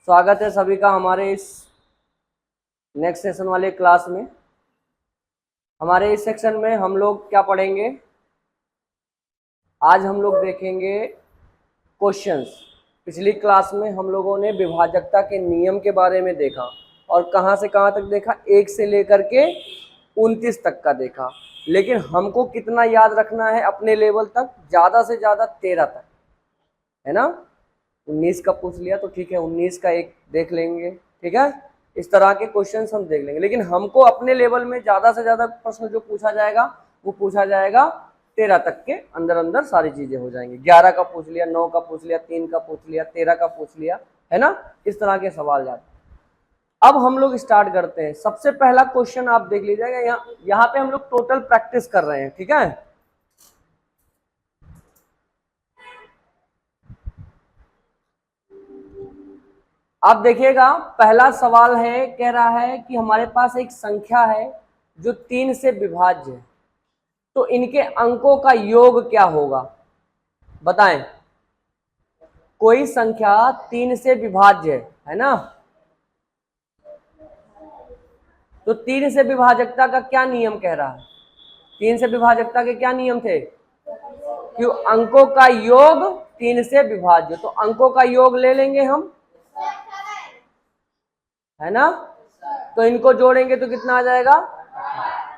स्वागत है सभी का हमारे इस नेक्स्ट सेशन वाले क्लास में। हमारे इस सेक्शन में हम लोग क्या पढ़ेंगे? आज हम लोग देखेंगे क्वेश्चंस। पिछली क्लास में हम लोगों ने विभाजकता के नियम के बारे में देखा और कहाँ से कहाँ तक देखा, 1 से लेकर के 29 तक का देखा। लेकिन हमको कितना याद रखना है अपने लेवल तक? ज़्यादा से ज़्यादा 13 तक, है ना। 19 का पूछ लिया तो ठीक है, 19 का एक देख लेंगे, ठीक है। इस तरह के क्वेश्चंस हम देख लेंगे, लेकिन हमको अपने लेवल में ज़्यादा से ज़्यादा प्रश्न जो पूछा जाएगा वो पूछा जाएगा 13 तक के अंदर अंदर सारी चीज़ें हो जाएंगी। 11 का पूछ लिया, 9 का पूछ लिया, 3 का पूछ लिया, 13 का पूछ लिया, है ना। इस तरह के सवाल जाते हैं। अब हम लोग स्टार्ट करते हैं। सबसे पहला क्वेश्चन आप देख लीजिएगा, यहाँ पे हम लोग टोटल प्रैक्टिस कर रहे हैं, ठीक है। आप देखिएगा, पहला सवाल है, कह रहा है कि हमारे पास एक संख्या है जो 3 से विभाज्य है, तो इनके अंकों का योग क्या होगा? बताएं। कोई संख्या 3 से विभाज्य है ना, तो 3 से विभाजकता का क्या नियम कह रहा है? 3 से विभाजकता के क्या नियम थे? कि अंकों का योग 3 से विभाज्य, तो अंकों का योग ले लेंगे हम, है ना। तो इनको जोड़ेंगे तो कितना आ जाएगा?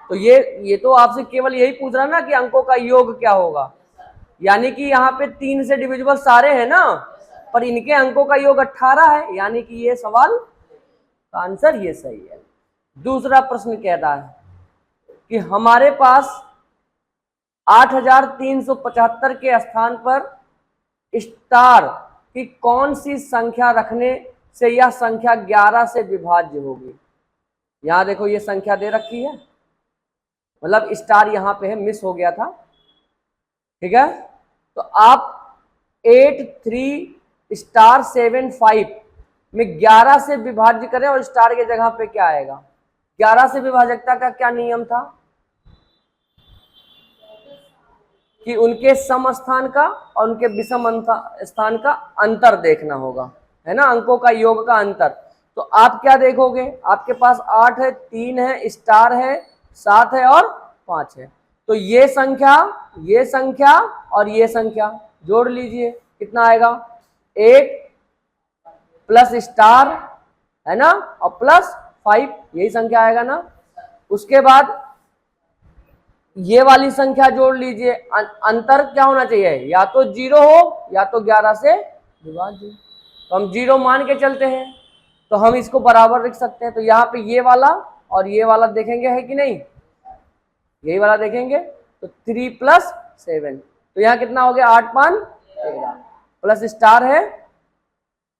तो ये तो आपसे केवल यही पूछ रहा ना कि अंकों का योग क्या होगा, यानी कि यहाँ पे 3 से डिविजिबल सारे हैं ना, पर इनके अंकों का योग 18 है, यानी कि ये सवाल का आंसर ये सही है। दूसरा प्रश्न कह रहा है कि हमारे पास 8375 के स्थान पर स्टार की कौन सी संख्या रखने से यह संख्या 11 से विभाज्य होगी। यहां देखो ये संख्या दे रखी है, मतलब स्टार यहां पे है, मिस हो गया था, ठीक है। तो आप 83*75 में 11 से विभाज्य करें और स्टार के जगह पे क्या आएगा? 11 से विभाजकता का क्या नियम था कि उनके सम स्थान का और उनके विषम स्थान का अंतर देखना होगा, है ना, अंकों का योग का अंतर। तो आप क्या देखोगे? आपके पास 8 है, 3 है, स्टार है, 7 है और 5 है। तो ये संख्या और ये संख्या जोड़ लीजिए, कितना आएगा? 8 प्लस स्टार, है ना, और प्लस 5, यही संख्या आएगा ना। उसके बाद ये वाली संख्या जोड़ लीजिए, अंतर क्या होना चाहिए? या तो 0 हो या तो 11 से विभाज्य। तो हम 0 मान के चलते हैं, तो हम इसको बराबर लिख सकते हैं। तो यहाँ पे ये वाला और ये वाला देखेंगे, है कि नहीं, यही वाला देखेंगे। तो 3 + 7, तो यहाँ कितना हो गया? 8 × 5 = 13, प्लस स्टार है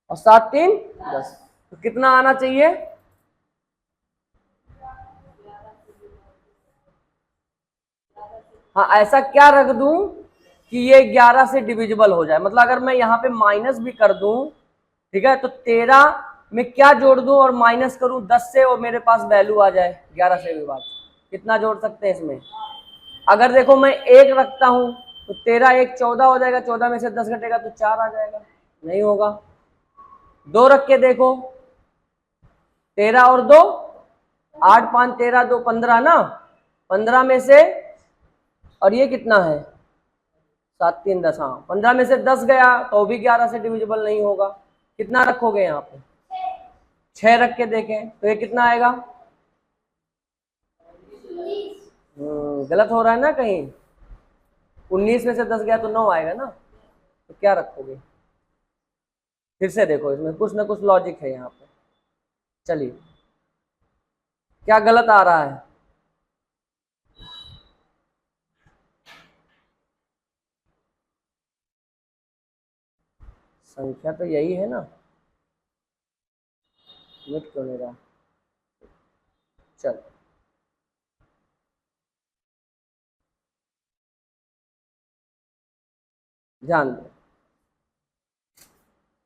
और 7 × 3 = 10, तो कितना आना चाहिए? हाँ, ऐसा क्या रख दूं कि ये 11 से डिविजिबल हो जाए, मतलब अगर मैं यहाँ पे माइनस भी कर दूं, ठीक है, तो 13 में क्या जोड़ दूं और माइनस करूं 10 से, और मेरे पास वैल्यू आ जाए 11 से विभाज्य। कितना जोड़ सकते हैं इसमें? अगर देखो मैं 1 रखता हूं तो 13 × 1 = 14 हो जाएगा, 14 में से 10 घटेगा तो 4 आ जाएगा, नहीं होगा। 2 रख के देखो, 13 और 2 8 × 5 = 13, 2 = 15 ना, 15 में से, और ये कितना है? 7 × 3 = 10, हाँ, 15 में से 10 गया तो भी 11 से डिविजिबल नहीं होगा। कितना रखोगे यहाँ पे? 6 रख के देखें तो ये कितना आएगा? गलत हो रहा है ना कहीं, 19 में से 10 गया तो 9 आएगा ना, तो क्या रखोगे? फिर से देखो, इसमें कुछ ना कुछ लॉजिक है यहाँ पे। चलिए, क्या गलत आ रहा है? संख्या तो यही है ना, मिट क्यों नहीं रहा? चल, ध्यान दो,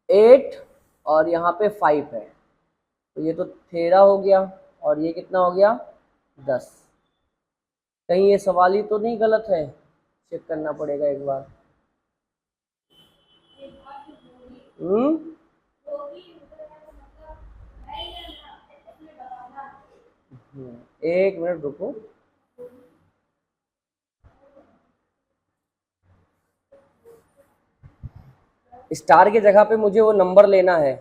8 और यहाँ पे 5 है, तो ये तो 13 हो गया, और ये कितना हो गया? 10। कहीं ये सवाल ही तो नहीं गलत है? चेक करना पड़ेगा एक बार। एक मिनट रुको। स्टार की जगह पे मुझे वो नंबर लेना है।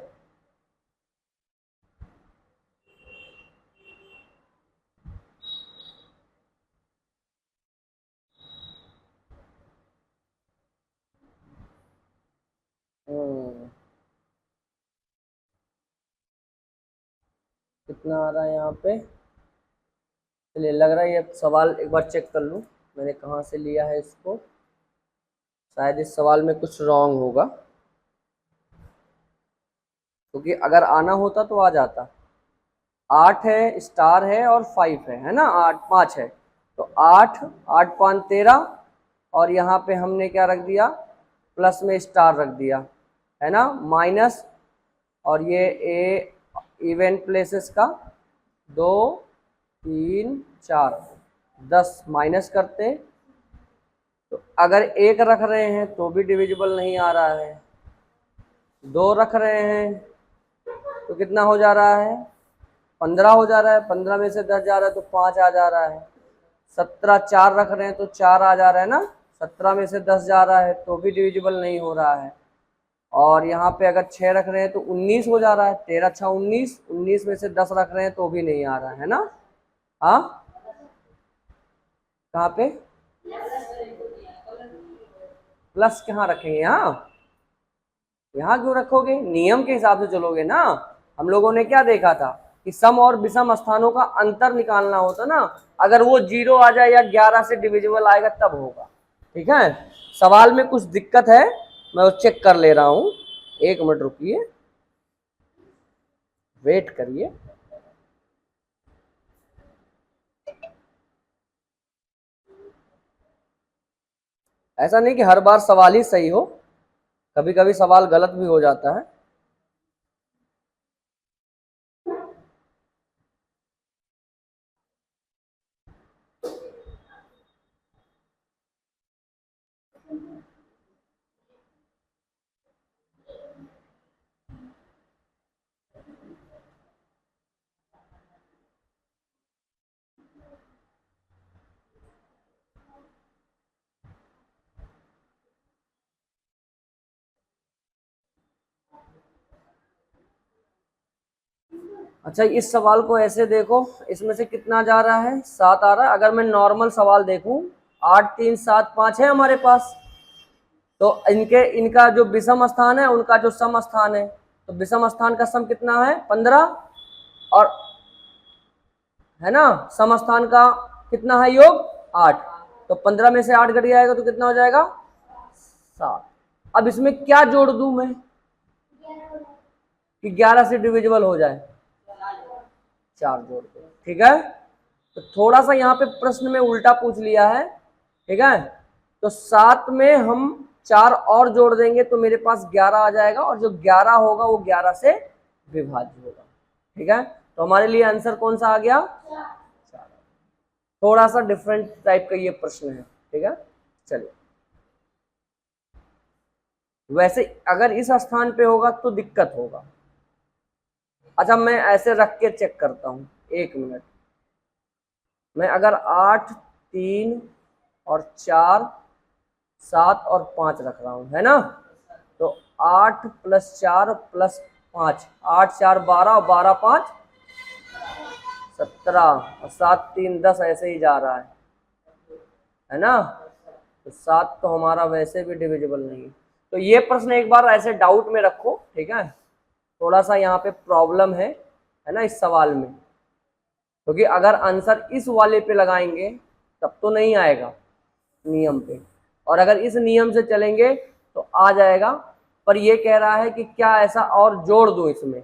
कितना आ रहा है यहाँ पे? चलिए, लग रहा है ये सवाल एक बार चेक कर लूँ मैंने कहाँ से लिया है इसको। शायद इस सवाल में कुछ रॉन्ग होगा, क्योंकि अगर आना होता तो आ जाता। 8 है, स्टार है और 5 है ना, 8 5 है। तो 8 8 5 13, और यहाँ पे हमने क्या रख दिया, प्लस में स्टार रख दिया, है ना, माइनस। और ये ए इवन प्लेसेस का 2 3 4 10 माइनस करते, तो अगर एक रख रहे हैं तो भी डिविजिबल नहीं आ रहा है, 2 रख रहे हैं तो कितना हो जा रहा है, 15 हो जा रहा है, 15 में से 10 जा रहा है तो 5 आ जा रहा है, 17 4 रख रहे हैं तो 4 आ जा रहा है ना, 17 में से 10 जा रहा है तो भी डिविजिबल नहीं हो रहा है। और यहाँ पे अगर 6 रख रहे हैं तो 19 हो जा रहा है, 13 6 19, 19 में से 10 रख रहे हैं तो भी नहीं आ रहा है ना। हाँ, कहाँ पे प्लस कहाँ रखेंगे, यहाँ यहाँ क्यों रखोगे, नियम के हिसाब से चलोगे ना। हम लोगों ने क्या देखा था कि सम और विषम स्थानों का अंतर निकालना होता ना, अगर वो 0 आ जाए या 11 से डिविजिबल आएगा तब होगा। ठीक है, सवाल में कुछ दिक्कत है, मैं वो चेक कर ले रहा हूं, एक मिनट रुकिए, वेट करिए। ऐसा नहीं कि हर बार सवाल ही सही हो, कभी कभी सवाल गलत भी हो जाता है। अच्छा, इस सवाल को ऐसे देखो, इसमें से कितना जा रहा है, 7 आ रहा है। अगर मैं नॉर्मल सवाल देखूं, 8 3 7 5 है हमारे पास, तो इनका जो विषम स्थान है उनका जो सम स्थान है, तो विषम स्थान का सम कितना है 15, और है ना, सम स्थान का कितना है योग 8, तो 15 में से 8 घट जाएगा तो कितना हो जाएगा 7। अब इसमें क्या जोड़ दूं मैं कि 11 से डिविजिबल हो जाए, 4 जोड़ दो। ठीक है, तो थोड़ा सा यहाँ पे प्रश्न में उल्टा पूछ लिया है। ठीक है, तो 7 में हम 4 और जोड़ देंगे तो मेरे पास 11 आ जाएगा, और जो 11 होगा वो 11 से विभाज्य होगा। ठीक है, तो हमारे लिए आंसर कौन सा आ गया, 4। थोड़ा सा डिफरेंट टाइप का ये प्रश्न है। ठीक है, चलिए, वैसे अगर इस स्थान पे होगा तो दिक्कत होगा। अच्छा, मैं ऐसे रख के चेक करता हूं, एक मिनट। मैं अगर 8 3 और 4 7 और 5 रख रहा हूं, है ना, तो 8 + 4 + 5, 8 4 12 और 12 5 17, और 7 3 10 ऐसे ही जा रहा है ना, तो 7 तो हमारा वैसे भी डिविजिबल नहीं है। तो ये प्रश्न एक बार ऐसे डाउट में रखो। ठीक है, थोड़ा सा यहाँ पे प्रॉब्लम है ना इस सवाल में, क्योंकि अगर आंसर इस वाले पे लगाएंगे तब तो नहीं आएगा नियम पे, और अगर इस नियम से चलेंगे तो आ जाएगा। पर ये कह रहा है कि क्या ऐसा और जोड़ दूं इसमें,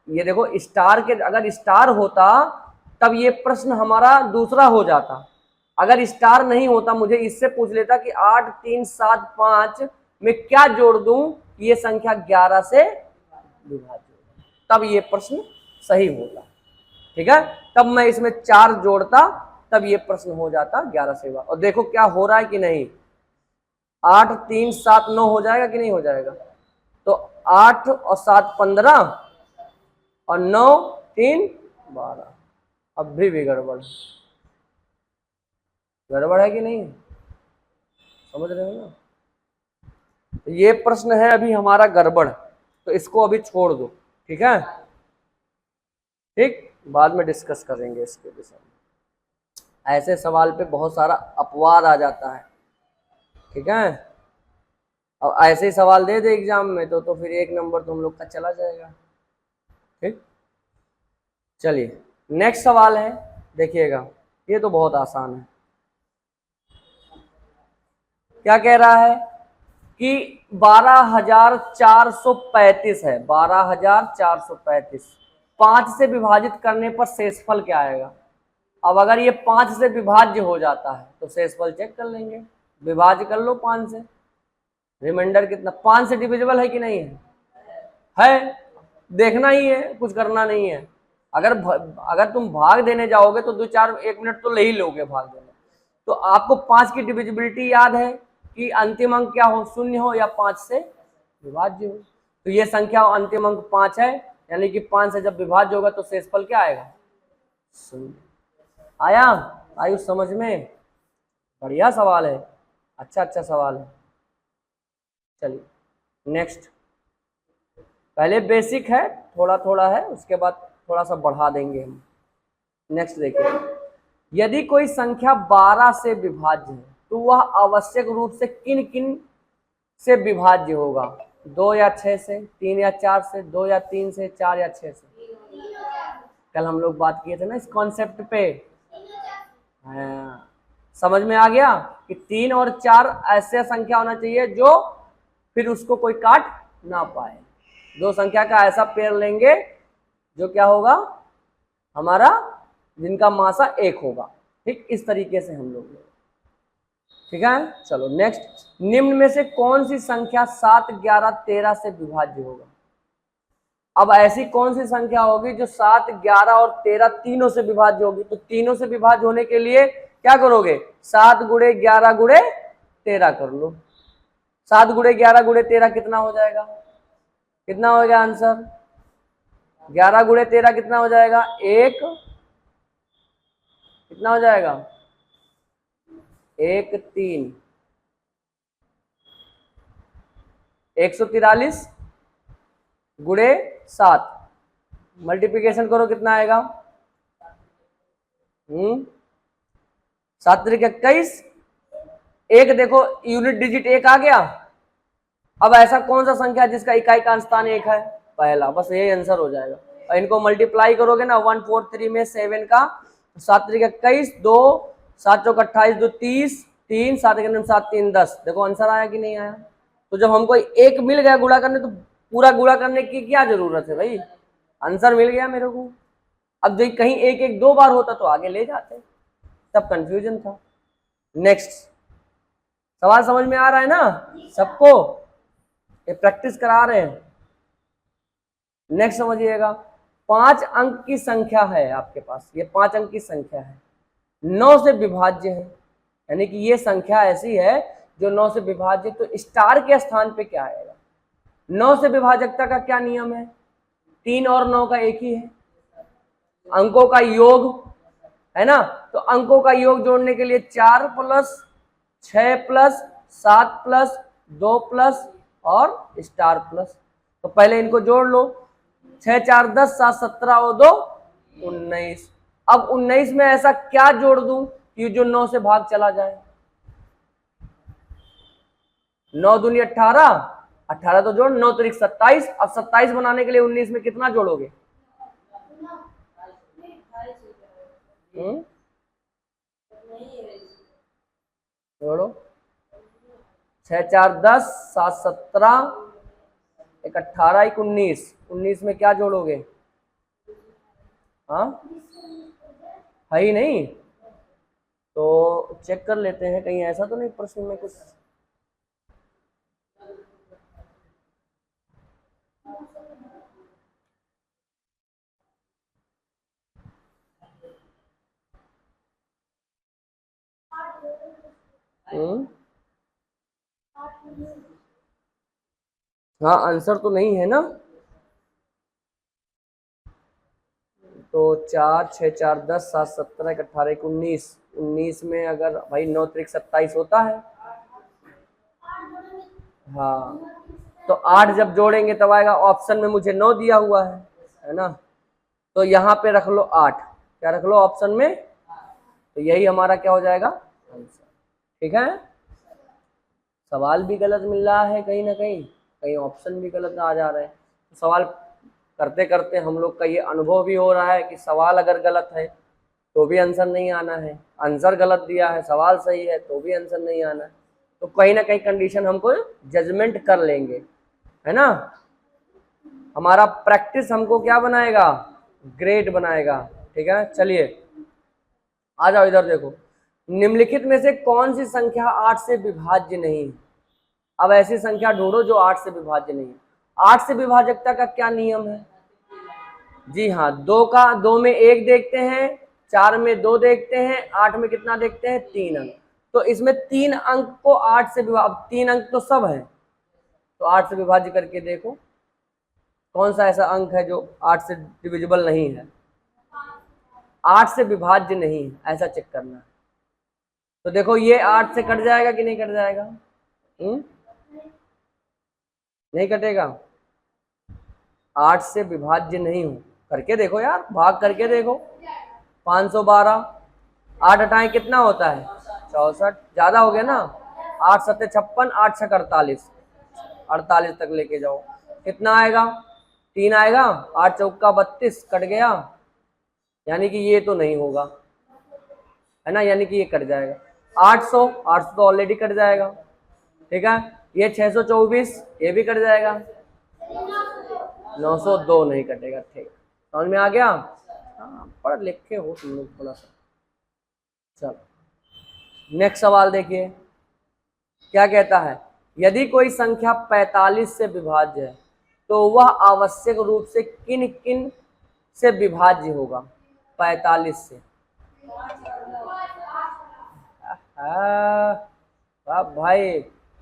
ये देखो स्टार के, अगर स्टार होता तब ये प्रश्न हमारा दूसरा हो जाता। अगर स्टार नहीं होता, मुझे इससे पूछ लेता कि 8 3 7 5 में क्या जोड़ दूं ये संख्या 11 से विभाज्य, तब ये प्रश्न सही होता। ठीक है, तब मैं इसमें 4 जोड़ता, तब ये प्रश्न हो जाता 11 से। और देखो क्या हो रहा है कि नहीं, 8 3 7 9 हो जाएगा कि नहीं हो जाएगा, तो 8 और 7 15 और 9 3 12, अब भी गड़बड़ है। गड़बड़ है कि नहीं, समझ रहे हो ना। तो ये प्रश्न है अभी हमारा गड़बड़, तो इसको अभी छोड़ दो, ठीक है। ठीक, बाद में डिस्कस करेंगे इसके विषय में। ऐसे सवाल पे बहुत सारा अपवाद आ जाता है, ठीक है। अब ऐसे ही सवाल दे दे एग्जाम में तो फिर 1 नंबर तुम लोग का चला जाएगा। ठीक, चलिए नेक्स्ट सवाल है, देखिएगा, ये तो बहुत आसान है। क्या कह रहा है कि 12,435 है, 12,435 5 से विभाजित करने पर शेषफल क्या आएगा। अब अगर ये 5 से विभाज्य हो जाता है तो शेषफल चेक कर लेंगे, विभाज्य कर लो 5 से, रिमाइंडर कितना, 5 से डिविजिबल है कि नहीं है, देखना ही है, कुछ करना नहीं है। अगर तुम भाग देने जाओगे तो 1 मिनट तो ले ही लोगे भाग देने। तो आपको 5 की डिविजिबिलिटी याद है कि अंतिम अंक क्या हो, 0 हो या 5 से विभाज्य हो। तो ये संख्या अंतिम अंक 5 है, यानी कि 5 से जब विभाज्य होगा तो शेषफल क्या आएगा, 0। आया आयु समझ में, बढ़िया सवाल है, अच्छा सवाल है। चलिए नेक्स्ट, पहले बेसिक है, थोड़ा थोड़ा है, उसके बाद थोड़ा सा बढ़ा देंगे हम। नेक्स्ट देखिए, यदि कोई संख्या 12 से विभाज्य है तो वह आवश्यक रूप से किन किन से विभाज्य होगा, 2 या 6 से, 3 या 4 से, 2 या 3 से, 4 या 6 से। कल हम लोग बात किए थे ना इस कॉन्सेप्ट पे, हाँ, समझ में आ गया कि 3 और 4 ऐसे संख्या होना चाहिए जो फिर उसको कोई काट ना पाए। 2 संख्या का ऐसा पेयर लेंगे जो क्या होगा हमारा, जिनका मासा 1 होगा। ठीक, इस तरीके से हम लोग, ठीक है। चलो नेक्स्ट, निम्न में से कौन सी संख्या 7, 11, 13 से विभाज्य होगा। अब ऐसी कौन सी संख्या होगी जो 7, 11 और 13 तीनों से विभाज्य होगी। तो तीनों से विभाज्य होने के लिए क्या करोगे, 7 गुणे 11 गुणे 13 कर लो। 7 गुणे 11 गुणे 13 कितना हो जाएगा, कितना हो जाएगा आंसर, 11 गुणे 13 कितना हो जाएगा, 1, कितना हो जाएगा, 1, 3, 143 गुणे 7, मल्टीप्लीकेशन करो कितना आएगा, 7 त्रिक 21, एक देखो यूनिट डिजिट 1 आ गया। अब ऐसा कौन सा संख्या जिसका इकाई का स्थान 1 है, पहला, बस यही आंसर हो जाएगा। और इनको मल्टीप्लाई करोगे ना 143 में 7 का, 7 त्रिक 21, 2, 7 चौक 28, 2 30, 3, 7 7 3 10, देखो आंसर आया कि नहीं आया। तो जब हमको 1 मिल गया गुणा करने तो पूरा गुणा करने की क्या जरूरत है भाई, आंसर मिल गया मेरे को। अब जो कहीं 1 1 2 बार होता तो आगे ले जाते, तब कंफ्यूजन था। नेक्स्ट सवाल समझ में आ रहा है ना सबको, ये प्रैक्टिस करा रहे हैं। नेक्स्ट समझिएगा, 5 अंक की संख्या है आपके पास, ये 5 अंक की संख्या है, 9 से विभाज्य है, यानी कि ये संख्या ऐसी है जो 9 से विभाज्य, तो स्टार के स्थान पे क्या आएगा। 9 से विभाजकता का क्या नियम है, 3 और 9 का एक ही है, अंकों का योग है ना। तो अंकों का योग जोड़ने के लिए 4 प्लस 6 प्लस 7 प्लस 2 प्लस और स्टार प्लस। तो पहले इनको जोड़ लो, 6 4 10, 7 17 और 2 19। अब 19 में ऐसा क्या जोड़ दूं कि जो 9 से भाग चला जाए, 9 दूनी 18, 18 तो जोड़, 9 त्रिक 27। अब 27 बनाने के लिए 19 में कितना जोड़ोगे, जोड़ो, 6 4 10, 7 17, 1 18, 1 19, 19 में क्या जोड़ोगे, हाँ है ही नहीं, तो चेक कर लेते हैं कहीं ऐसा तो नहीं प्रश्न में कुछ। हाँ आंसर तो नहीं है ना, तो 4 6 4 10 7 17 18 19, 19 में अगर भाई 9 त्रिक 27 होता है। हाँ, तो 8 जब जोड़ेंगे तब आएगा। ऑप्शन में मुझे 9 दिया हुआ है ना, तो यहाँ पे रख लो 8। क्या रख लो ऑप्शन में? तो यही हमारा क्या हो जाएगा आंसर। ठीक है, सवाल भी गलत मिल रहा है कहीं ना कहीं, कहीं ऑप्शन भी गलत आ जा रहे हैं। तो सवाल करते करते हम लोग का ये अनुभव भी हो रहा है कि सवाल अगर गलत है तो भी आंसर नहीं आना है, आंसर गलत दिया है, सवाल सही है तो भी आंसर नहीं आना है। तो कहीं ना कहीं कंडीशन हमको जजमेंट कर लेंगे, है ना। हमारा प्रैक्टिस हमको क्या बनाएगा? ग्रेट बनाएगा। ठीक है, चलिए आ जाओ इधर देखो। निम्नलिखित में से कौन सी संख्या 8 से विभाज्य नहीं है? अब ऐसी संख्या ढूंढो जो 8 से विभाज्य नहीं है। 8 से विभाजकता का क्या नियम है? जी हाँ, 2 में 1 देखते हैं, 4 में 2 देखते हैं, 8 में कितना देखते हैं? 3 अंक। तो इसमें 3 अंक को 8 से 3 अंक तो सब है, तो 8 से विभाज्य करके देखो कौन सा ऐसा अंक है जो 8 से डिविजिबल नहीं है, 8 से विभाज्य नहीं है, ऐसा चेक करना है। तो देखो ये 8 से कट जाएगा कि नहीं कट जाएगा? नहीं कटेगा। 8 से विभाज्य नहीं हो, करके देखो यार, भाग करके देखो। 512, 8 हटाएं कितना होता है? 64। ज्यादा हो गया ना, 8 सत्ते 56, 8 छक 48, 48 तक लेके जाओ। कितना आएगा? 3 आएगा। 8 चौका 32, कट गया, यानी कि ये तो नहीं होगा, है ना, यानी कि ये कट जाएगा। 800 तो ऑलरेडी कट जाएगा। ठीक है, ये 624, ये भी कट जाएगा। 902 नहीं कटेगा। ठीक, समझ में आ गया? हाँ, पढ़ लिख के हो तुम लोग थोड़ा सा। चलो नेक्स्ट सवाल देखिए, क्या कहता है? यदि कोई संख्या 45 से विभाज्य है तो वह आवश्यक रूप से किन किन से विभाज्य होगा? 45 से। वाह भाई,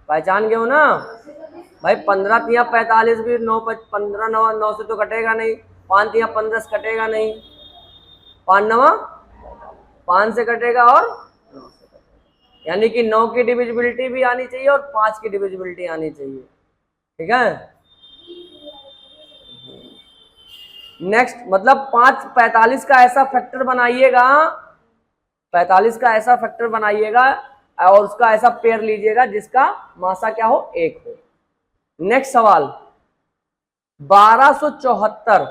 पहचान गए हो ना भाई। 15 तिया 45 भी 9 15 9 9 से तो कटेगा नहीं। 5 तिया 15 से कटेगा नहीं। 5 9 5 से कटेगा और 9 से कटेगा, यानी कि 9 की डिविजिबिलिटी भी आनी चाहिए और 5 की डिविजिबिलिटी आनी चाहिए। ठीक है, नेक्स्ट मतलब 45 का ऐसा फैक्टर बनाइएगा, 45 का ऐसा फैक्टर बनाइएगा और उसका ऐसा पेयर लीजिएगा जिसका मासा क्या हो? 1 हो। नेक्स्ट सवाल 1274,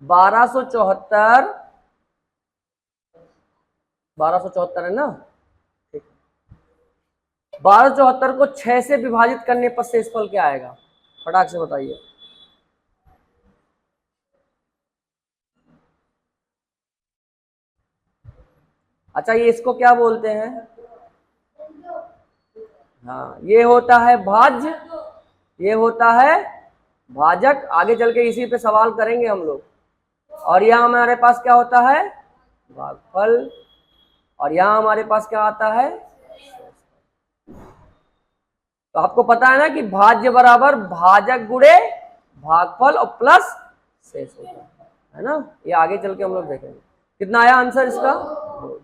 1274 है ना। ठीक, 1274 को 6 से विभाजित करने पर शेषफल क्या आएगा? फटाक से बताइए। अच्छा, ये इसको क्या बोलते हैं? हाँ, ये होता है भाज्य, ये होता है भाजक। आगे चल के इसी पे सवाल करेंगे हम लोग। और यहाँ हमारे पास क्या होता है? भागफल। और यहाँ हमारे पास क्या आता है? तो आपको पता है ना कि भाज्य बराबर भाजक गुणे भागफल और प्लस शेष होता है ना। ये आगे चल के हम लोग देखेंगे। कितना आया आंसर इसका?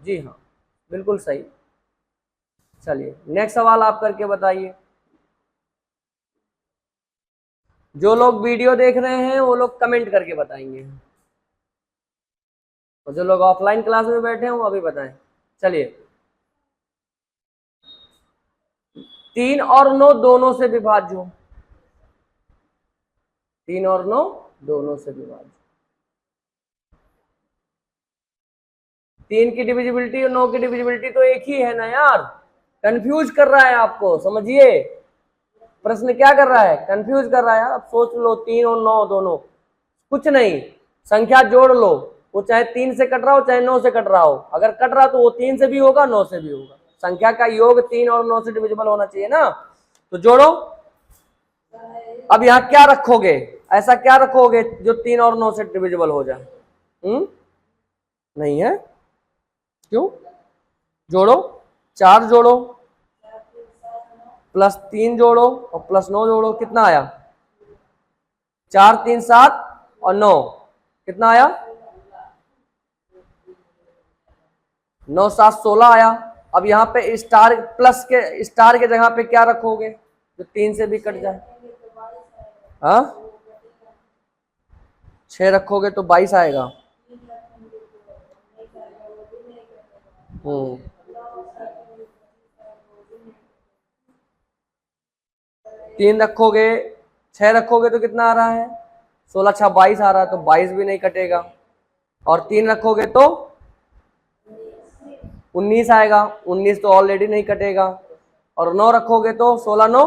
जी हाँ, बिल्कुल सही। चलिए नेक्स्ट सवाल आप करके बताइए। जो लोग वीडियो देख रहे हैं वो लोग कमेंट करके बताएंगे, और जो लोग ऑफलाइन क्लास में बैठे हैं वो अभी बताएं। चलिए, 3 और 9 दोनों से विभाज्य हो। 3 और 9 दोनों से विभाज्य। 3 की डिविजिबिलिटी और 9 की डिविजिबिलिटी तो एक ही है ना यार। कंफ्यूज कर रहा है आपको, समझिए प्रश्न क्या कर रहा है? कंफ्यूज कर रहा है। अब सोच लो, 3 और 9 दोनों, कुछ नहीं, संख्या जोड़ लो। वो चाहे 3 से कट रहा हो चाहे 9 से कट रहा हो, अगर कट रहा तो वो 3 से भी होगा 9 से भी होगा। संख्या का योग 3 और 9 से डिविजिबल होना चाहिए ना। तो जोड़ो। अब यहाँ क्या रखोगे? ऐसा क्या रखोगे जो 3 और 9 से डिविजिबल हो जाए? नहीं है, क्यों? जोड़ो, 4 जोड़ो, +3 जोड़ो और +9 जोड़ो। कितना आया? 4 3 7 और 9, कितना आया? 9 7 16 आया। अब यहाँ पे स्टार प्लस के स्टार के जगह पे क्या रखोगे जो 3 से भी कट जाए? हाँ 6 रखोगे तो 22 आएगा। हम्म 3 रखोगे, 6 रखोगे तो कितना आ रहा है? 16 6 22 आ रहा है, तो 22 भी नहीं कटेगा। और 3 रखोगे तो 19 आएगा, 19 तो ऑलरेडी नहीं कटेगा। और 9 रखोगे तो 16 9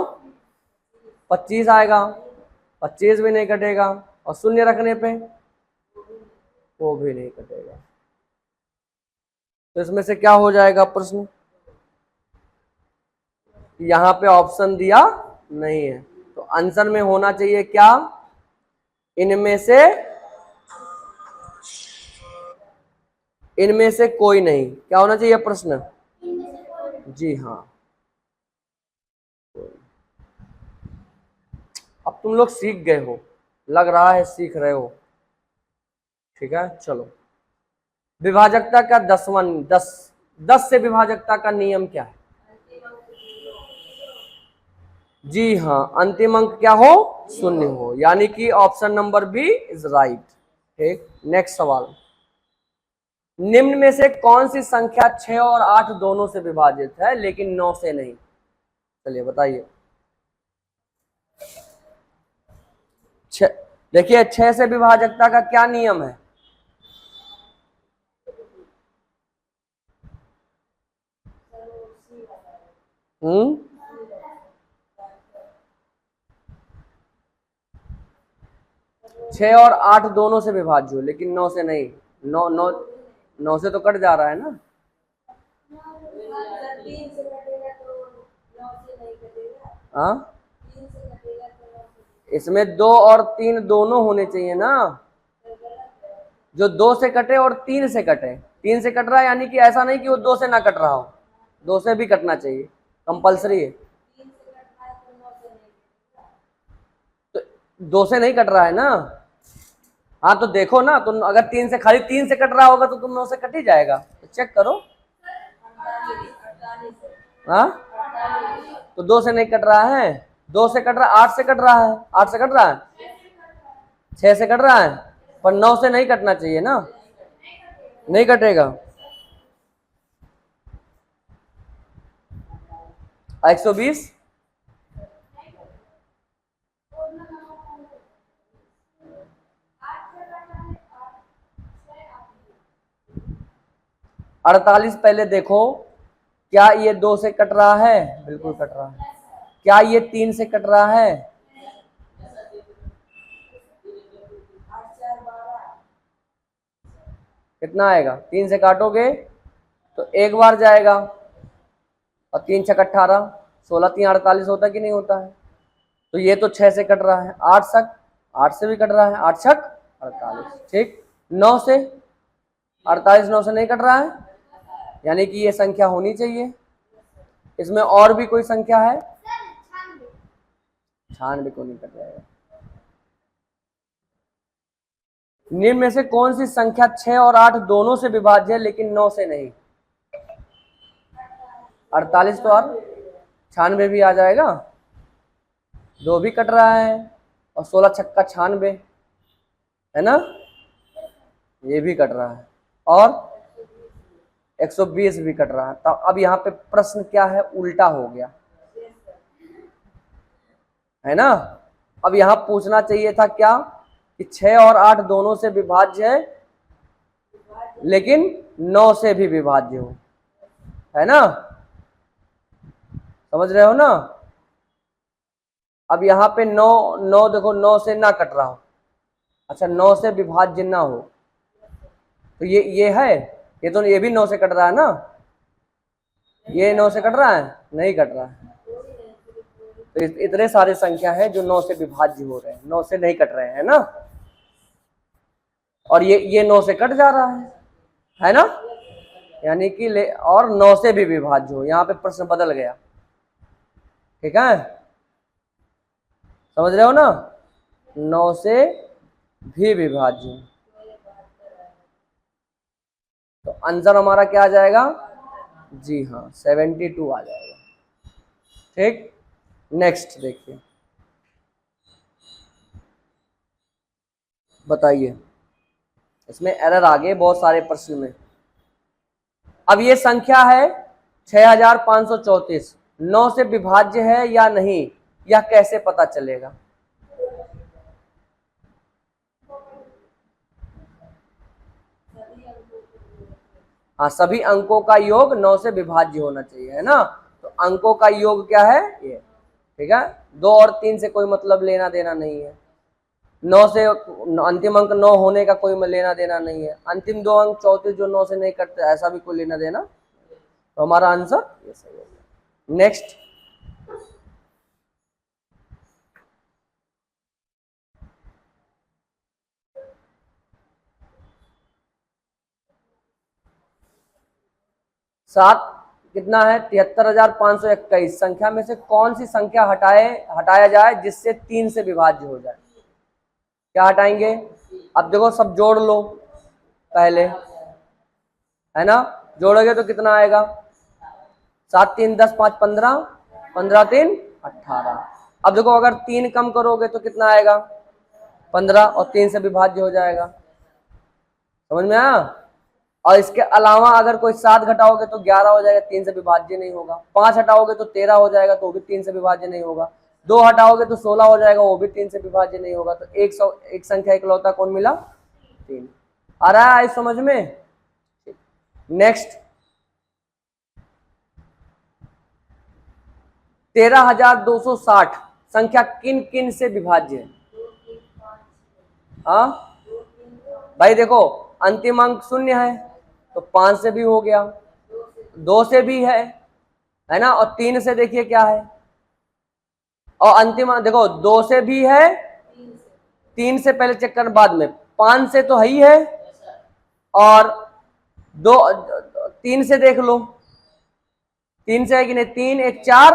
25 आएगा, 25 भी नहीं कटेगा। और शून्य रखने पे वो भी नहीं कटेगा। तो इसमें से क्या हो जाएगा प्रश्न? यहाँ पे ऑप्शन दिया नहीं है, तो आंसर में होना चाहिए क्या? इनमें से कोई नहीं। क्या होना चाहिए प्रश्न? जी हाँ। अब तुम लोग सीख गए हो, लग रहा है सीख रहे हो। ठीक है चलो। विभाजकता का 10 से विभाजकता का नियम क्या है? जी हाँ, अंतिम अंक क्या हो? शून्य हो, यानी कि option number B is right. ठीक, नेक्स्ट सवाल। निम्न में से कौन सी संख्या 6 और 8 दोनों से विभाजित है लेकिन 9 से नहीं? चलिए बताइए। देखिए 6 से विभाजकता का क्या नियम है? हम्म 6 और 8 दोनों से विभाज्य हो लेकिन 9 से नहीं। 9 से तो कट जा रहा है ना। हाँ इसमें 2 और 3 दोनों होने चाहिए ना। जो 2 से कटे और 3 से कटे। 3 से कट रहा है यानी कि ऐसा नहीं कि वो 2 से ना कट रहा हो, 2 से भी कटना चाहिए, कंपलसरी है। तो 2 से नहीं कट रहा है ना। हाँ तो देखो ना, तुम अगर 3 से खाली 3 से कट रहा होगा तो तुम 9 से कट ही जाएगा, तो चेक करो। हाँ तो 2 से नहीं कट रहा है, 2 से कट रहा है, 8 से कट रहा है, 8 से कट रहा है, 6 से कट रहा है, पर 9 से नहीं कटना चाहिए ना। नहीं कटेगा। 120 48 पहले देखो, क्या ये 2 से कट रहा है? बिल्कुल कट रहा है। क्या ये 3 से कट रहा है? कितना आएगा? 3 से काटोगे तो एक बार जाएगा, और 3 6 18, 16 3 48 होता है कि नहीं होता है? तो ये तो 6 से कट रहा है, 8 तक, 8 से भी कट रहा है, 8 छक 48। ठीक, 9 से 48, 9 से नहीं कट रहा है, यानी कि ये संख्या होनी चाहिए। इसमें और भी कोई संख्या है? 96 को नहीं कट जाएगा। निम्न में से कौन सी संख्या 6 और 8 दोनों से विभाज्य है लेकिन 9 से नहीं? 48 तो और 96 भी आ जाएगा, 2 भी कट रहा है, और 16 छक्का 96 है ना, ये भी कट रहा है, और 120 भी कट रहा है। तो अब यहाँ पे प्रश्न क्या है? उल्टा हो गया है ना। अब यहाँ पूछना चाहिए था क्या कि 6 और 8 दोनों से विभाज्य है लेकिन 9 से भी विभाज्य हो, है ना, समझ रहे हो ना। अब यहाँ पे 9 9 देखो, 9 से ना कट रहा हो, अच्छा 9 से विभाज्य ना हो, तो ये है, ये तो ये भी 9 से कट रहा है ना, ये 9 से कट रहा है? नहीं कट रहा है। तो इतने सारे संख्या है जो 9 से विभाज्य हो रहे हैं, 9 से नहीं कट रहे हैं ना। और ये 9 से कट जा रहा है ना, यानी कि और 9 से भी विभाज्य हो, यहाँ पे प्रश्न बदल गया। ठीक है, समझ रहे हो ना, 9 से भी विभाज्य। तो आंसर हमारा क्या आ जाएगा? जी हाँ, 72 आ जाएगा। ठीक, नेक्स्ट देखिए, बताइए, इसमें एरर आ गए बहुत सारे प्रश्न में। अब ये संख्या है 6534, 9 से विभाज्य है या नहीं, यह कैसे पता चलेगा? हाँ, सभी अंकों का योग 9 से विभाज्य होना चाहिए, है ना। तो अंकों का योग क्या है? ये, ठीक है। 2 और 3 से कोई मतलब लेना देना नहीं है। 9 से अंतिम अंक 9 होने का कोई लेना देना नहीं है। अंतिम 2 अंक 34 जो 9 से नहीं कटते, ऐसा भी कोई लेना देना। तो हमारा आंसर ये सही हो गया। नेक्स्ट, सात कितना है? 73,521 संख्या में से कौन सी संख्या हटाया जाए जिससे 3 से विभाज्य हो जाए? क्या हटाएंगे? अब देखो, सब जोड़ लो पहले, है ना। जोड़ोगे तो कितना आएगा? 7 3 10 5 15, 15 3 18। अब देखो, अगर 3 कम करोगे तो कितना आएगा? 15, और 3 से विभाज्य हो जाएगा। समझ में आया? और इसके अलावा अगर कोई 7 घटाओगे तो 11 हो जाएगा, 3 से विभाज्य नहीं होगा। 5 हटाओगे तो 13 हो जाएगा, तो वो भी 3 से विभाज्य नहीं होगा। 2 हटाओगे तो 16 हो जाएगा, वो भी 3 से विभाज्य नहीं होगा। तो एक संख्या इकलौता कौन मिला? 3। आ रहा है समझ में? नेक्स्ट, 13,260 संख्या किन किन से विभाज्य है? हाँ भाई देखो, अंतिम अंक 0 है तो 5 से भी हो गया, 2 से भी है ना, और 3 से देखिए क्या है, और अंतिम देखो 2 से भी है, 3 से पहले चेक करना बाद में, 5 से तो है ही है, और 2 3 से देख लो, 3 से है कि नहीं? 3 1 4,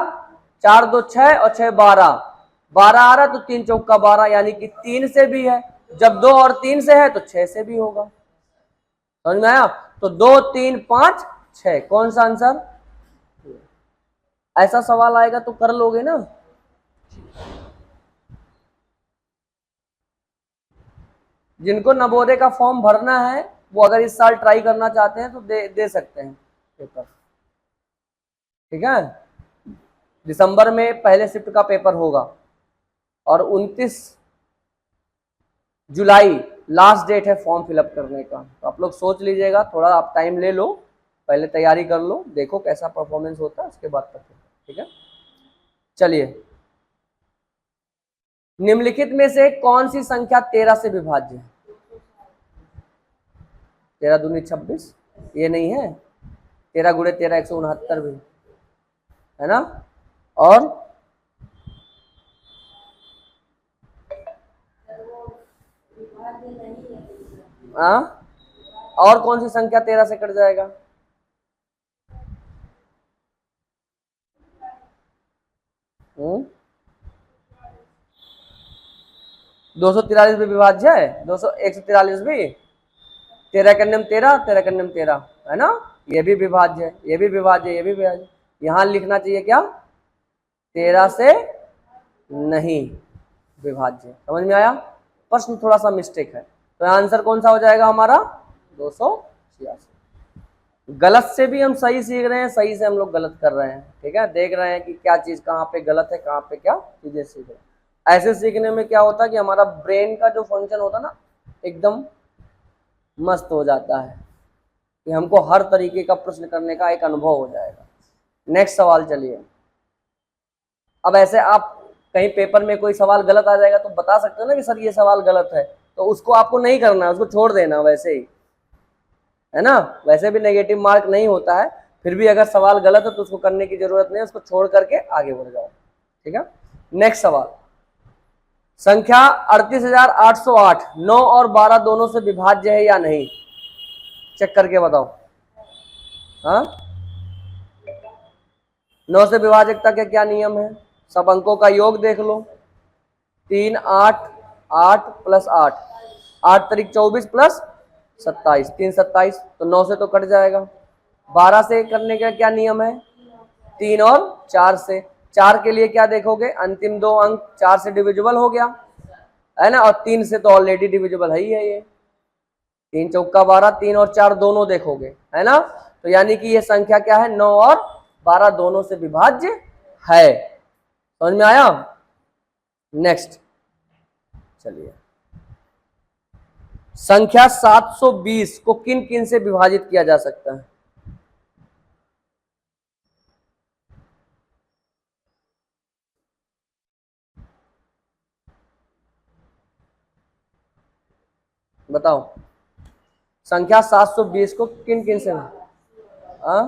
4 2 6 और 6 12, 12 आ रहा, तो 3 चौका 12, यानी कि 3 से भी है। जब 2 और 3 से है तो 6 से भी होगा। समझ में आया? तो 2 3 5 6, कौन सा आंसर? ऐसा सवाल आएगा तो कर लोगे ना। जिनको नवोदय का फॉर्म भरना है वो अगर इस साल ट्राई करना चाहते हैं तो दे सकते हैं पेपर, ठीक है। दिसंबर में पहले शिफ्ट का पेपर होगा, और 29 जुलाई लास्ट डेट है फॉर्म फिलअप करने का। तो आप लोग सोच लीजिएगा, थोड़ा आप टाइम ले लो, पहले तैयारी कर लो, देखो कैसा परफॉर्मेंस होता है, उसके बाद तक, ठीक है। चलिए, निम्नलिखित में से कौन सी संख्या 13 से विभाज्य है? 13 दूनी 26, ये नहीं है। 13 गुणे 13 169 भी है ना। और और कौन सी संख्या 13 से कट जाएगा? हम्म, 243 भी विभाज्य है, 143 भी, 13 कन्यम 13, 13 कन्यम 13, है ना। ये भी विभाज्य है, ये भी विभाज्य है, ये भी विभाज्य। यहां लिखना चाहिए क्या? 13 से नहीं विभाज्य। समझ में आया? प्रश्न थोड़ा सा मिस्टेक है, तो आंसर कौन सा हो जाएगा हमारा? 286। गलत से भी हम सही सीख रहे हैं, सही से हम लोग गलत कर रहे हैं, ठीक है। देख रहे हैं कि क्या चीज कहाँ पे गलत है, कहाँ पे क्या चीजें सीख रहे हैं। ऐसे सीखने में क्या होता है कि हमारा ब्रेन का जो फंक्शन होता है ना, एकदम मस्त हो जाता है, कि हमको हर तरीके का प्रश्न करने का एक अनुभव हो जाएगा। नेक्स्ट सवाल, चलिए। अब ऐसे आप कहीं पेपर में कोई सवाल गलत आ जाएगा तो बता सकते हो ना कि सर ये सवाल गलत है, तो उसको आपको नहीं करना है, उसको छोड़ देना वैसे ही, है ना। वैसे भी नेगेटिव मार्क नहीं होता है, फिर भी अगर सवाल गलत है तो उसको करने की जरूरत नहीं है, उसको छोड़ करके आगे बढ़ जाओ, ठीक है। नेक्स्ट सवाल, संख्या 38,808 9 और 12 दोनों से विभाज्य है या नहीं? चेक करके बताओ। हाँ, 9 से विभाजकता के क्या नियम है? सब अंकों का योग देख लो, 3 8 8 प्लस 8, 8 तारीख 24 प्लस 27, 3 27, तो 9 से तो कट जाएगा। 12 से करने का क्या नियम है? 3 और 4 से। 4 के लिए क्या देखोगे? अंतिम 2 अंक 4 से डिविजिबल हो गया है ना, और 3 से तो ऑलरेडी डिविजिबल है ही है ये। 3 चौका 12, 3 और 4 दोनों देखोगे, है ना। तो यानी कि ये संख्या क्या है? 9 और 12 दोनों से विभाज्य है। समझ में आया? नेक्स्ट चलिए, संख्या 720 को किन किन से विभाजित किया जा सकता है? बताओ, संख्या 720 को किन किन से? आ?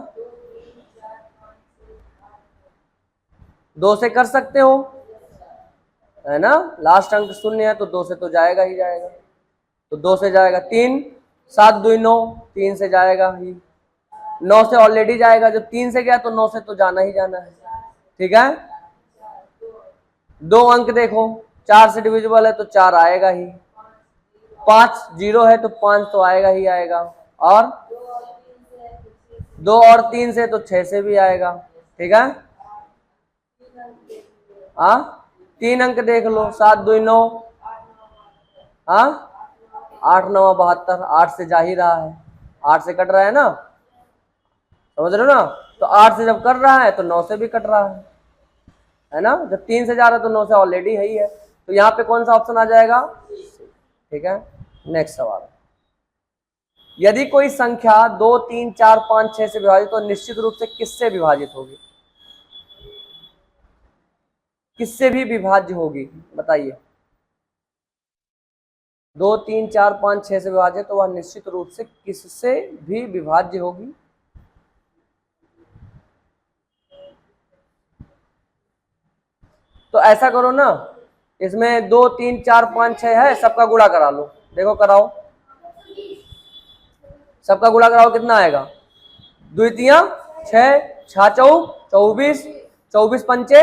2 से कर सकते हो, है ना। लास्ट अंक शून्य है तो 2 से तो जाएगा ही जाएगा, तो 2 से जाएगा। 3, 7 2 9, 3 से जाएगा ही। 9 से ऑलरेडी जाएगा, जब 3 से गया तो 9 से तो जाना ही जाना है। ठीक है, 2 अंक देखो, 4 से डिविजिबल है तो 4 आएगा ही। 5 0 है तो 5 तो आएगा ही आएगा, और 2 और 3 से तो 6 से भी आएगा। ठीक है, 3 अंक देख लो, 7 2 9, 8 9 72, 8 से जा ही रहा है, 8 से कट रहा है ना, समझ रहे हो ना। तो 8 से जब कर रहा है तो 9 से भी कट रहा है ना। जब 3 से जा रहा है तो 9 से ऑलरेडी है ही है, तो यहाँ पे कौन सा ऑप्शन आ जाएगा? ठीक है, नेक्स्ट सवाल, यदि कोई संख्या 2 3 4 5 6 से विभाजित तो निश्चित रूप से किससे विभाजित होगी? किससे भी विभाज्य होगी? बताइए। 2 3 4 5 6 से विभाजित तो वह निश्चित रूप से किससे भी विभाज्य होगी? तो ऐसा करो ना, इसमें 2 3 4 5 6 है, सबका गुणा करा लो। देखो कराओ, सबका गुणा कराओ, कितना आएगा? द्वितीय 6, 6 चौक 24, 24 पंचे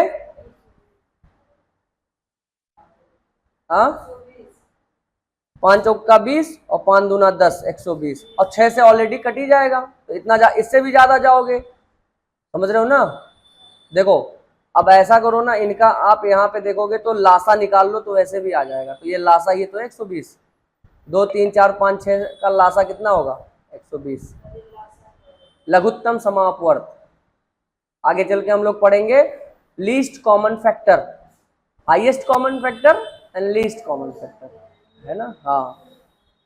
5 चौका 20 और 5 दूना 10, 120, और 6 से ऑलरेडी कट ही जाएगा, तो इतना इससे भी ज्यादा जाओगे। समझ रहे हो ना। देखो अब ऐसा करो ना, इनका आप यहाँ पे देखोगे तो लासा निकाल लो तो वैसे भी आ जाएगा, तो ये लासा ही तो 120। 2 3 4 5 6 का लासा कितना होगा? 120। लघुत्तम समापवर्त। आगे चल के हम लोग पढ़ेंगे least common factor, highest common factor and least common factor, है ना। हाँ,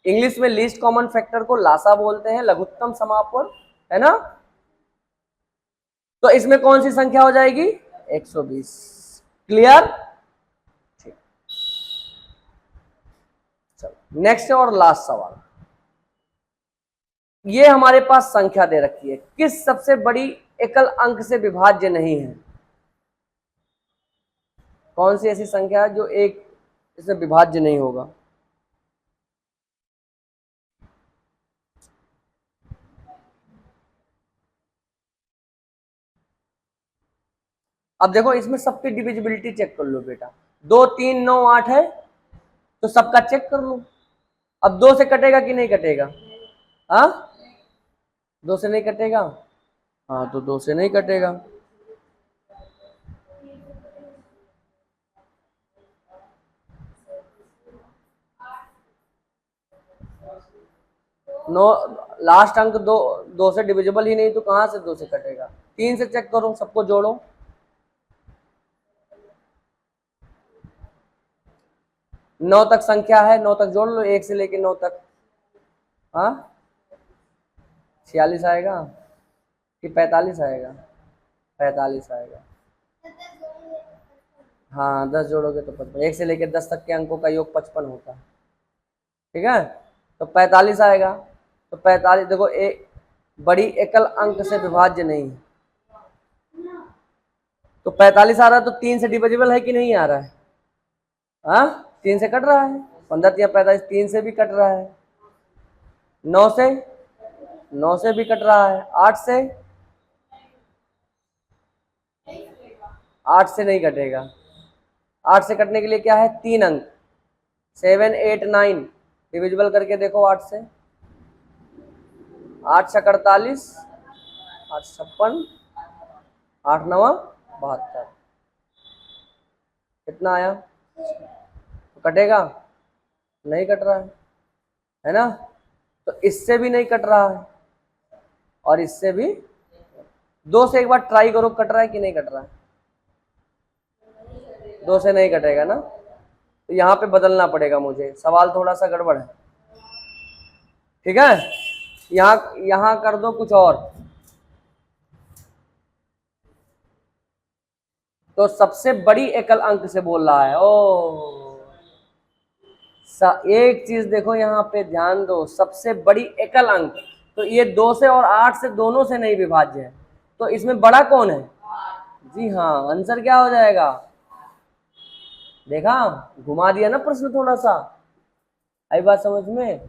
इंग्लिश में लीस्ट कॉमन फैक्टर को लासा बोलते हैं, लघुत्तम समापवर्त, है ना। तो इसमें कौन सी संख्या हो जाएगी? 120। क्लियर? ठीक, चलो नेक्स्ट और लास्ट सवाल, ये हमारे पास संख्या दे रखी है, किस सबसे बड़ी एकल अंक से विभाज्य नहीं है? कौन सी ऐसी संख्या है जो एक इससे विभाज्य नहीं होगा? अब देखो इसमें सबकी डिविजिबिलिटी चेक कर लो बेटा। 2 3 9 8 है तो सबका चेक कर लो। अब 2 से कटेगा कि नहीं कटेगा? हाँ, 2 से नहीं कटेगा। हाँ, तो 2 से नहीं कटेगा। नो, लास्ट अंक 2, 2 से डिविजिबल ही नहीं तो कहां से 2 से कटेगा? 3 से चेक करो, सबको जोड़ो। 9 तक संख्या है, 9 तक जोड़ लो, 1 से लेके 9 तक। हाँ, 46 आएगा कि 45 आएगा? 45 आएगा। हाँ, 10 जोड़ोगे तो 55, 1 से लेके 10 तक के अंकों का योग 55 होता है। ठीक है, तो 45 आएगा। तो 45 देखो, एक बड़ी एकल अंक से विभाज्य नहीं है, तो 45 आ रहा है, तो 3 से डिविजिबल है कि नहीं आ रहा है? हाँ, 3 से कट रहा है। 15 या 45 3 से भी कट रहा है, 9 से, 9 से भी कट रहा है, 8 से, 8 से नहीं कटेगा। 8 से कटने के लिए क्या है? 3 अंक, 7 8 9 डिविजिबल करके देखो 8 से। 8 छक 48, 8 56, 8 9 72, कितना आया? तो कटेगा? नहीं कट रहा है ना? तो इससे भी नहीं कट रहा है और इससे भी। दो से एक बार ट्राई करो, कट रहा है कि नहीं कट रहा है? दो से नहीं कटेगा ना, तो यहाँ पे बदलना पड़ेगा मुझे, सवाल थोड़ा सा गड़बड़ है। ठीक है, यहाँ कर दो कुछ और। तो सबसे बड़ी एकल अंक से बोल रहा है। एक चीज देखो यहाँ पे ध्यान दो, सबसे बड़ी एकल अंक, तो ये 2 से और 8 से दोनों से नहीं विभाज्य है, तो इसमें बड़ा कौन है? जी हाँ, आंसर क्या हो जाएगा? देखा, घुमा दिया ना प्रश्न थोड़ा सा, आई बात समझ में?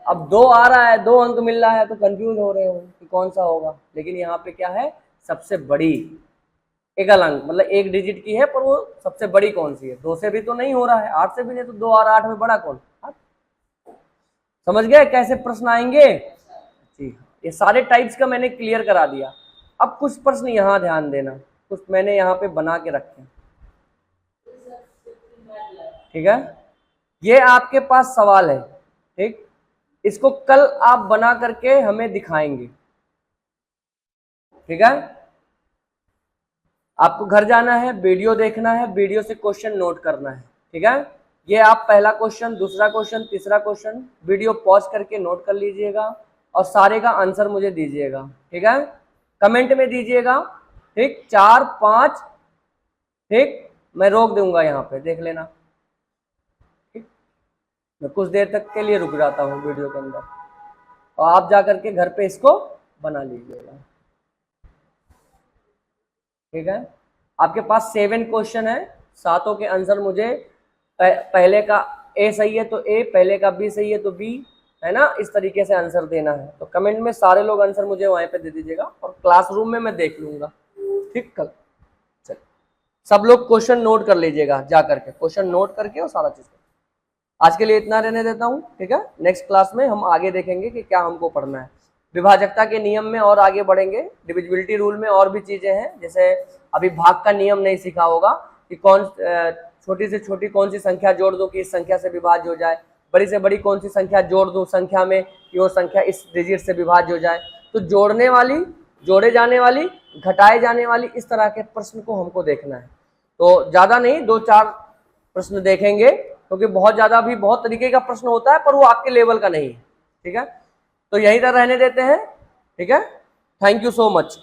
अब 2 आ रहा है, 2 अंक मिल रहा है, तो कंफ्यूज हो रहे हो कि कौन सा होगा, लेकिन यहाँ पे क्या है? सबसे बड़ी एकल अंक, मतलब एक डिजिट की है, पर वो सबसे बड़ी कौन सी है? 2 से भी तो नहीं हो रहा है, 8 से भी नहीं, तो 2 और 8 में बड़ा कौन? 8। समझ गए कैसे प्रश्न आएंगे? जी, ये सारे टाइप्स का मैंने क्लियर करा दिया। अब कुछ प्रश्न यहाँ ध्यान देना, कुछ मैंने यहाँ पे बना के रखे, ठीक है? ये आपके पास सवाल है, ठीक, इसको कल आप बना करके हमें दिखाएंगे, ठीक है? आपको घर जाना है, वीडियो देखना है, वीडियो से क्वेश्चन नोट करना है, ठीक है? ये आप पहला क्वेश्चन, दूसरा क्वेश्चन, तीसरा क्वेश्चन वीडियो पॉज करके नोट कर लीजिएगा और सारे का आंसर मुझे दीजिएगा, ठीक है? कमेंट में दीजिएगा, ठीक, 4 5, ठीक, मैं रोक दूंगा यहाँ पे, देख लेना, ठीक? मैं कुछ देर तक के लिए रुक जाता हूँ वीडियो के अंदर, और आप जा करके घर पे इसको बना लीजिएगा, ठीक है? आपके पास 7 क्वेश्चन है, सातों के आंसर मुझे, पहले का ए सही है तो ए, पहले का बी सही है तो बी, है ना? इस तरीके से आंसर देना है। तो कमेंट में सारे लोग आंसर मुझे वहीं पे दे दीजिएगा और क्लासरूम में मैं देख लूंगा, ठीक? कल चल, सब लोग क्वेश्चन नोट कर लीजिएगा, जा करके क्वेश्चन नोट करके और सारा चीज। आज के लिए इतना रहने देता हूँ, ठीक है? नेक्स्ट क्लास में हम आगे देखेंगे कि क्या हमको पढ़ना है, विभाजकता के नियम में और आगे बढ़ेंगे, डिविजिबिलिटी रूल में और भी चीजें हैं, जैसे अभी भाग का नियम नहीं सीखा होगा कि कौन छोटी से छोटी कौन सी संख्या जोड़ दो कि इस संख्या से विभाज्य हो जाए, बड़ी से बड़ी कौन सी संख्या जोड़ दो संख्या में कि वो संख्या इस डिजिट से विभाज्य हो जाए। तो जोड़ने वाली, जोड़े जाने वाली, घटाए जाने वाली, इस तरह के प्रश्न को हमको देखना है। तो ज्यादा नहीं, 2-4 प्रश्न देखेंगे, क्योंकि बहुत ज्यादा भी बहुत तरीके का प्रश्न होता है, पर वो आपके लेवल का नहीं है, ठीक है? तो यहीं तक रहने देते हैं, ठीक है? Thank you so much.